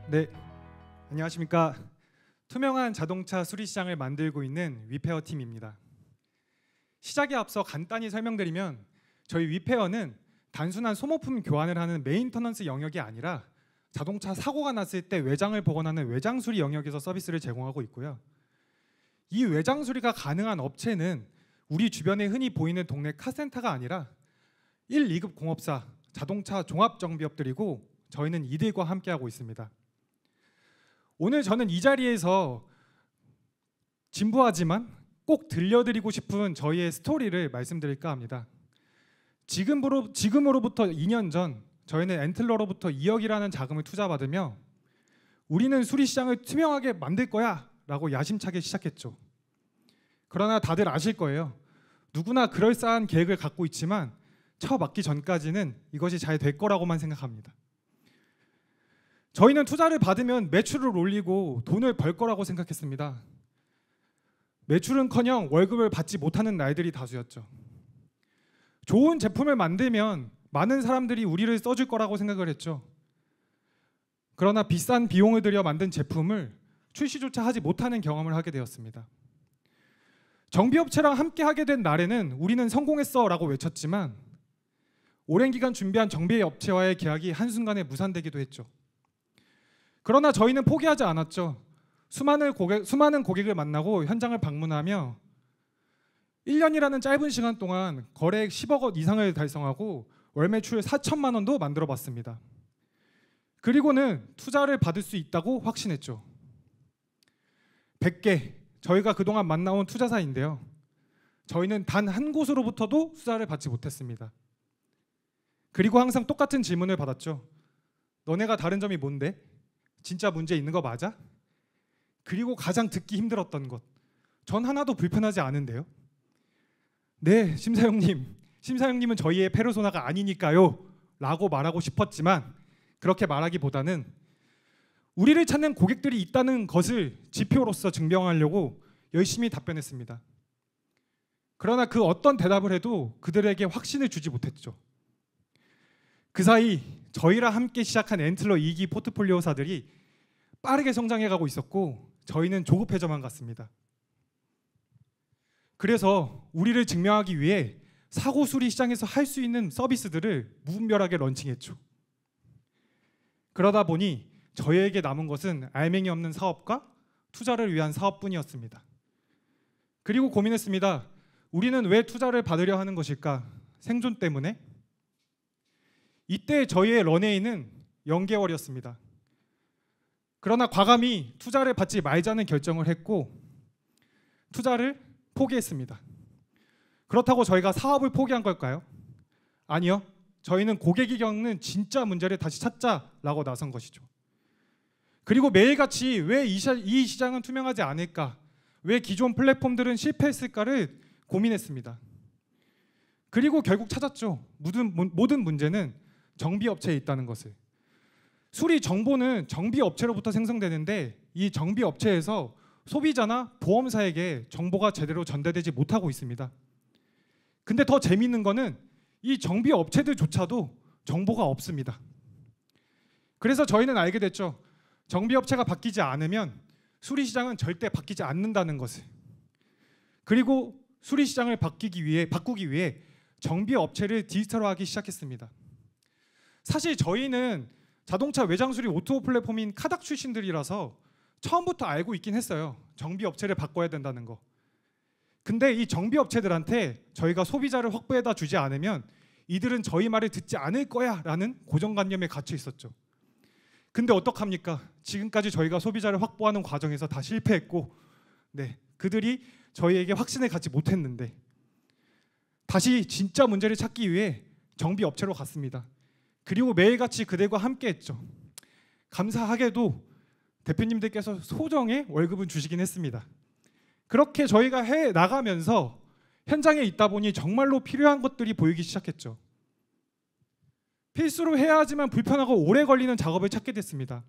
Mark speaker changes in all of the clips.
Speaker 1: 네, 안녕하십니까. 투명한 자동차 수리 시장을 만들고 있는 위페어 팀입니다. 시작에 앞서 간단히 설명드리면 저희 위페어는 단순한 소모품 교환을 하는 메인터넌스 영역이 아니라 자동차 사고가 났을 때 외장을 복원하는 외장 수리 영역에서 서비스를 제공하고 있고요. 이 외장 수리가 가능한 업체는 우리 주변에 흔히 보이는 동네 카센터가 아니라 1, 2급 공업사, 자동차 종합정비업들이고 저희는 이들과 함께하고 있습니다. 오늘 저는 이 자리에서 진부하지만 꼭 들려드리고 싶은 저희의 스토리를 말씀드릴까 합니다. 지금으로부터 2년 전 저희는 엔틀러로부터 2억이라는 자금을 투자받으며 우리는 수리 시장을 투명하게 만들 거야 라고 야심차게 시작했죠. 그러나 다들 아실 거예요. 누구나 그럴싸한 계획을 갖고 있지만 처맞기 전까지는 이것이 잘 될 거라고만 생각합니다. 저희는 투자를 받으면 매출을 올리고 돈을 벌 거라고 생각했습니다. 매출은커녕 월급을 받지 못하는 날들이 다수였죠. 좋은 제품을 만들면 많은 사람들이 우리를 써줄 거라고 생각을 했죠. 그러나 비싼 비용을 들여 만든 제품을 출시조차 하지 못하는 경험을 하게 되었습니다. 정비업체랑 함께 하게 된 날에는 우리는 성공했어 라고 외쳤지만 오랜 기간 준비한 정비업체와의 계약이 한순간에 무산되기도 했죠. 그러나 저희는 포기하지 않았죠. 수많은 고객을 만나고 현장을 방문하며 1년이라는 짧은 시간 동안 거래액 10억 원 이상을 달성하고 월 매출 4천만 원도 만들어 봤습니다. 그리고는 투자를 받을 수 있다고 확신했죠. 100개, 저희가 그동안 만나온 투자사인데요. 저희는 단 한 곳으로부터도 투자를 받지 못했습니다. 그리고 항상 똑같은 질문을 받았죠. 너네가 다른 점이 뭔데? 진짜 문제 있는 거 맞아? 그리고 가장 듣기 힘들었던 것. 전 하나도 불편하지 않은데요. 네, 심사형님은 저희의 페르소나가 아니니까요 라고 말하고 싶었지만 그렇게 말하기보다는 우리를 찾는 고객들이 있다는 것을 지표로서 증명하려고 열심히 답변했습니다. 그러나 그 어떤 대답을 해도 그들에게 확신을 주지 못했죠. 그 사이 저희랑 함께 시작한 엔틀러 2기 포트폴리오사들이 빠르게 성장해가고 있었고 저희는 조급해져만 갔습니다. 그래서 우리를 증명하기 위해 사고 수리 시장에서 할 수 있는 서비스들을 무분별하게 런칭했죠. 그러다 보니 저희에게 남은 것은 알맹이 없는 사업과 투자를 위한 사업뿐이었습니다. 그리고 고민했습니다. 우리는 왜 투자를 받으려 하는 것일까? 생존 때문에? 이때 저희의 런웨이는 0개월이었습니다. 그러나 과감히 투자를 받지 말자는 결정을 했고 투자를 포기했습니다. 그렇다고 저희가 사업을 포기한 걸까요? 아니요. 저희는 고객이 겪는 진짜 문제를 다시 찾자라고 나선 것이죠. 그리고 매일같이 왜 이 시장은 투명하지 않을까? 왜 기존 플랫폼들은 실패했을까를 고민했습니다. 그리고 결국 찾았죠. 모든 문제는 정비업체에 있다는 것을. 수리 정보는 정비업체로부터 생성되는데 이 정비업체에서 소비자나 보험사에게 정보가 제대로 전달되지 못하고 있습니다. 근데 더 재미있는 거는 이 정비업체들조차도 정보가 없습니다. 그래서 저희는 알게 됐죠. 정비업체가 바뀌지 않으면 수리시장은 절대 바뀌지 않는다는 것을. 그리고 수리시장을 바꾸기 위해 정비업체를 디지털화하기 시작했습니다. 사실 저희는 자동차 외장수리 오토 플랫폼인 카닥 출신들이라서 처음부터 알고 있긴 했어요. 정비업체를 바꿔야 된다는 거. 근데 이 정비업체들한테 저희가 소비자를 확보해다 주지 않으면 이들은 저희 말을 듣지 않을 거야 라는 고정관념에 갇혀 있었죠. 근데 어떡합니까? 지금까지 저희가 소비자를 확보하는 과정에서 다 실패했고 그들이 저희에게 확신을 갖지 못했는데 다시 진짜 문제를 찾기 위해 정비업체로 갔습니다. 그리고 매일같이 그들과 함께했죠. 감사하게도 대표님들께서 소정의 월급은 주시긴 했습니다. 그렇게 저희가 해 나가면서 현장에 있다 보니 정말로 필요한 것들이 보이기 시작했죠. 필수로 해야 하지만 불편하고 오래 걸리는 작업을 찾게 됐습니다.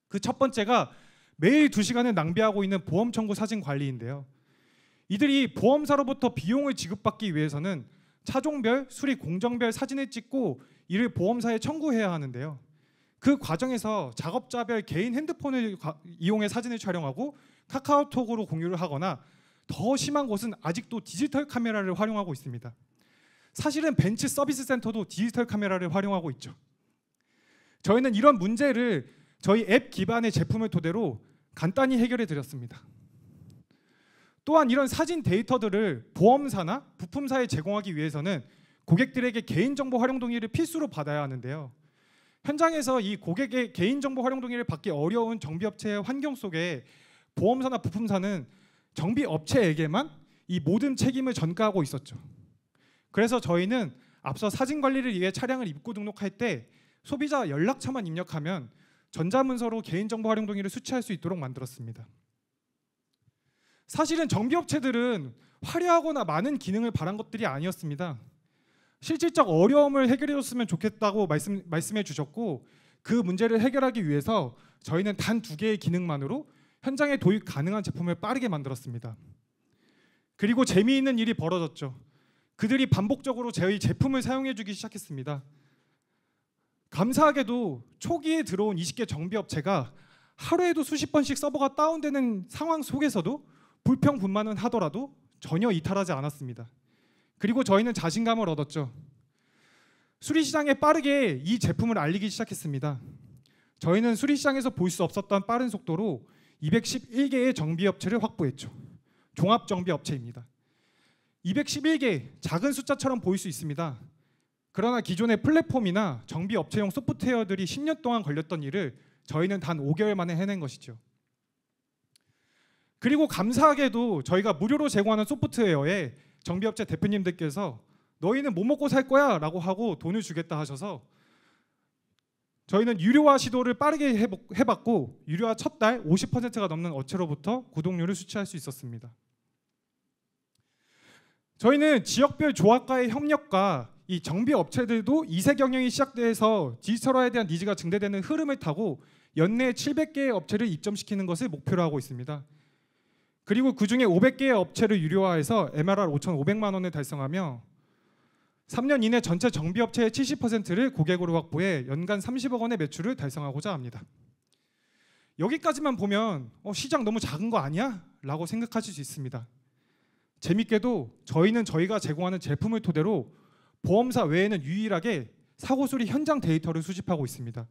Speaker 1: 그 첫 번째가 매일 2시간을 낭비하고 있는 보험 청구 사진 관리인데요. 이들이 보험사로부터 비용을 지급받기 위해서는 차종별, 수리 공정별 사진을 찍고 이를 보험사에 청구해야 하는데요. 그 과정에서 작업자별 개인 핸드폰을 이용해 사진을 촬영하고 카카오톡으로 공유를 하거나 더 심한 곳은 아직도 디지털 카메라를 활용하고 있습니다. 사실은 벤츠 서비스 센터도 디지털 카메라를 활용하고 있죠. 저희는 이런 문제를 저희 앱 기반의 제품을 토대로 간단히 해결해 드렸습니다. 또한 이런 사진 데이터들을 보험사나 부품사에 제공하기 위해서는 고객들에게 개인정보 활용 동의를 필수로 받아야 하는데요. 현장에서 이 고객의 개인정보 활용 동의를 받기 어려운 정비업체의 환경 속에 보험사나 부품사는 정비업체에게만 이 모든 책임을 전가하고 있었죠. 그래서 저희는 앞서 사진 관리를 위해 차량을 입고 등록할 때 소비자 연락처만 입력하면 전자문서로 개인정보 활용 동의를 수취할 수 있도록 만들었습니다. 사실은 정비업체들은 화려하거나 많은 기능을 바란 것들이 아니었습니다. 실질적 어려움을 해결해줬으면 좋겠다고 말씀해 주셨고, 그 문제를 해결하기 위해서 저희는 단 2개의 기능만으로 현장에 도입 가능한 제품을 빠르게 만들었습니다. 그리고 재미있는 일이 벌어졌죠. 그들이 반복적으로 저희 제품을 사용해 주기 시작했습니다. 감사하게도 초기에 들어온 20개 정비업체가 하루에도 수십 번씩 서버가 다운되는 상황 속에서도 불평불만은 하더라도 전혀 이탈하지 않았습니다. 그리고 저희는 자신감을 얻었죠. 수리시장에 빠르게 이 제품을 알리기 시작했습니다. 저희는 수리시장에서 볼 수 없었던 빠른 속도로 211개의 정비업체를 확보했죠. 종합정비업체입니다. 211개, 작은 숫자처럼 보일 수 있습니다. 그러나 기존의 플랫폼이나 정비업체용 소프트웨어들이 10년 동안 걸렸던 일을 저희는 단 5개월 만에 해낸 것이죠. 그리고 감사하게도 저희가 무료로 제공하는 소프트웨어에 정비업체 대표님들께서 너희는 뭐 먹고 살 거야? 라고 하고 돈을 주겠다 하셔서 저희는 유료화 시도를 빠르게 해봤고, 유료화 첫 달 50%가 넘는 업체로부터 구독료를 수취할 수 있었습니다. 저희는 지역별 조합과의 협력과 이 정비업체들도 2세 경영이 시작돼서 디지털화에 대한 니즈가 증대되는 흐름을 타고 연내 700개의 업체를 입점시키는 것을 목표로 하고 있습니다. 그리고 그중에 500개의 업체를 유료화해서 MRR 5,500만 원을 달성하며 3년 이내 전체 정비업체의 70%를 고객으로 확보해 연간 30억 원의 매출을 달성하고자 합니다. 여기까지만 보면 시장 너무 작은 거 아니야? 라고 생각하실 수 있습니다. 재밌게도 저희는 저희가 제공하는 제품을 토대로 보험사 외에는 유일하게 사고수리 현장 데이터를 수집하고 있습니다.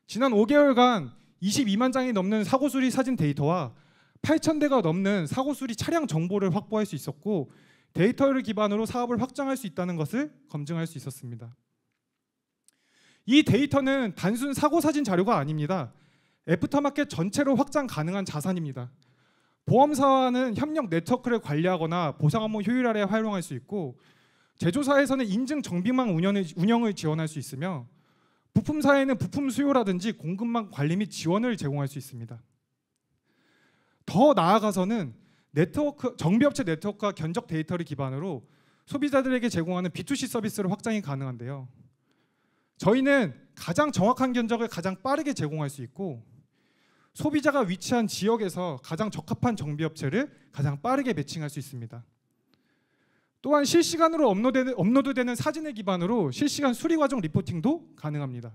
Speaker 1: 지난 5개월간 22만 장이 넘는 사고수리 사진 데이터와 8,000대가 넘는 사고수리 차량 정보를 확보할 수 있었고, 데이터를 기반으로 사업을 확장할 수 있다는 것을 검증할 수 있었습니다. 이 데이터는 단순 사고 사진 자료가 아닙니다. 애프터마켓 전체로 확장 가능한 자산입니다. 보험사와는 협력 네트워크를 관리하거나 보상 업무 효율화에 활용할 수 있고, 제조사에서는 인증 정비망 운영을 지원할 수 있으며, 부품사에는 부품 수요라든지 공급망 관리 및 지원을 제공할 수 있습니다. 더 나아가서는 정비업체 네트워크와 견적 데이터를 기반으로 소비자들에게 제공하는 B2C 서비스로 확장이 가능한데요. 저희는 가장 정확한 견적을 가장 빠르게 제공할 수 있고, 소비자가 위치한 지역에서 가장 적합한 정비업체를 가장 빠르게 매칭할 수 있습니다. 또한 실시간으로 업로드되는 사진을 기반으로 실시간 수리 과정 리포팅도 가능합니다.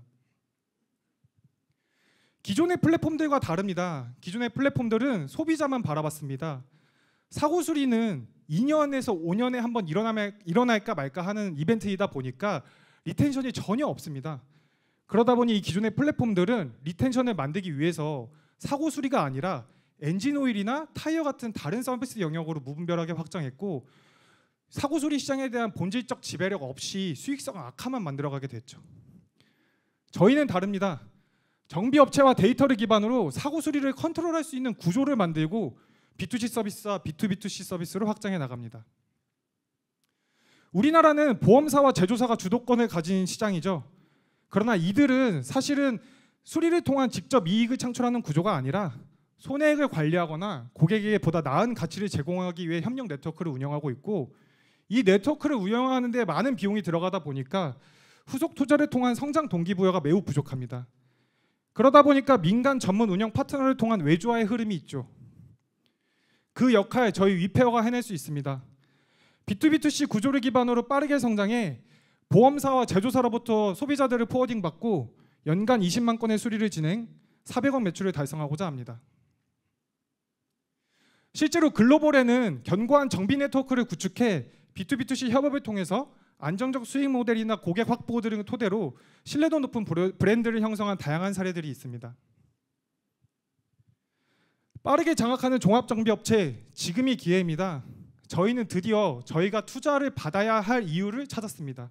Speaker 1: 기존의 플랫폼들과 다릅니다. 기존의 플랫폼들은 소비자만 바라봤습니다. 사고 수리는 2년에서 5년에 한 번 일어날까 말까 하는 이벤트이다 보니까 리텐션이 전혀 없습니다. 그러다 보니 이 기존의 플랫폼들은 리텐션을 만들기 위해서 사고 수리가 아니라 엔진 오일이나 타이어 같은 다른 서비스 영역으로 무분별하게 확장했고, 사고 수리 시장에 대한 본질적 지배력 없이 수익성 악화만 만들어가게 됐죠. 저희는 다릅니다. 정비업체와 데이터를 기반으로 사고 수리를 컨트롤할 수 있는 구조를 만들고 B2C 서비스와 B2B2C 서비스로 확장해 나갑니다. 우리나라는 보험사와 제조사가 주도권을 가진 시장이죠. 그러나 이들은 사실은 수리를 통한 직접 이익을 창출하는 구조가 아니라 손해액을 관리하거나 고객에게 보다 나은 가치를 제공하기 위해 협력 네트워크를 운영하고 있고, 이 네트워크를 운영하는 데 많은 비용이 들어가다 보니까 후속 투자를 통한 성장 동기부여가 매우 부족합니다. 그러다 보니까 민간 전문 운영 파트너를 통한 외주화의 흐름이 있죠. 그 역할 저희 위페어가 해낼 수 있습니다. B2B2C 구조를 기반으로 빠르게 성장해 보험사와 제조사로부터 소비자들을 포워딩 받고 연간 20만 건의 수리를 진행, 400억 매출을 달성하고자 합니다. 실제로 글로벌에는 견고한 정비 네트워크를 구축해 B2B2C 협업을 통해서 안정적 수익 모델이나 고객 확보 등을 토대로 신뢰도 높은 브랜드를 형성한 다양한 사례들이 있습니다. 빠르게 장악하는 종합정비업체, 지금이 기회입니다. 저희는 드디어 저희가 투자를 받아야 할 이유를 찾았습니다.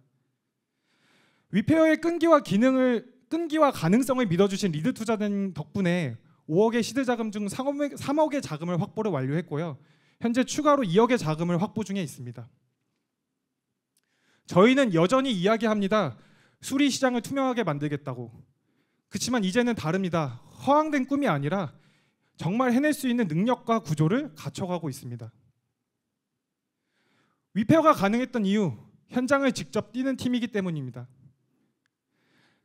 Speaker 1: 위페어의 끈기와 가능성을 믿어주신 리드 투자된 덕분에 5억의 시드자금 중 3억의 자금을 확보를 완료했고요. 현재 추가로 2억의 자금을 확보 중에 있습니다. 저희는 여전히 이야기합니다. 수리 시장을 투명하게 만들겠다고. 그렇지만 이제는 다릅니다. 허황된 꿈이 아니라 정말 해낼 수 있는 능력과 구조를 갖춰가고 있습니다. 위페어가 가능했던 이유, 현장을 직접 뛰는 팀이기 때문입니다.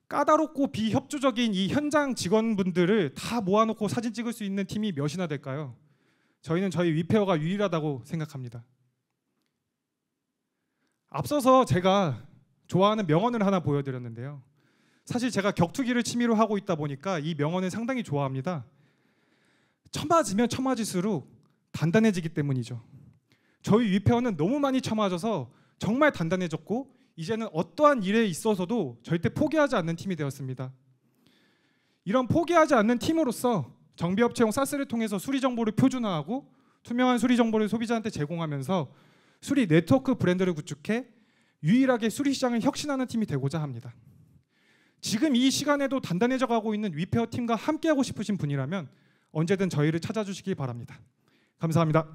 Speaker 1: 까다롭고 비협조적인 이 현장 직원분들을 다 모아놓고 사진 찍을 수 있는 팀이 몇이나 될까요? 저희는 저희 위페어가 유일하다고 생각합니다. 앞서서 제가 좋아하는 명언을 하나 보여드렸는데요. 사실 제가 격투기를 취미로 하고 있다 보니까 이 명언을 상당히 좋아합니다. 쳐맞으면 쳐맞을수록 단단해지기 때문이죠. 저희 위페어는 너무 많이 쳐맞아서 정말 단단해졌고 이제는 어떠한 일에 있어서도 절대 포기하지 않는 팀이 되었습니다. 이런 포기하지 않는 팀으로서 정비업체용 사스를 통해서 수리 정보를 표준화하고 투명한 수리 정보를 소비자한테 제공하면서 수리 네트워크 브랜드를 구축해 유일하게 수리 시장을 혁신하는 팀이 되고자 합니다. 지금 이 시간에도 단단해져 가고 있는 위페어 팀과 함께하고 싶으신 분이라면 언제든 저희를 찾아주시기 바랍니다. 감사합니다.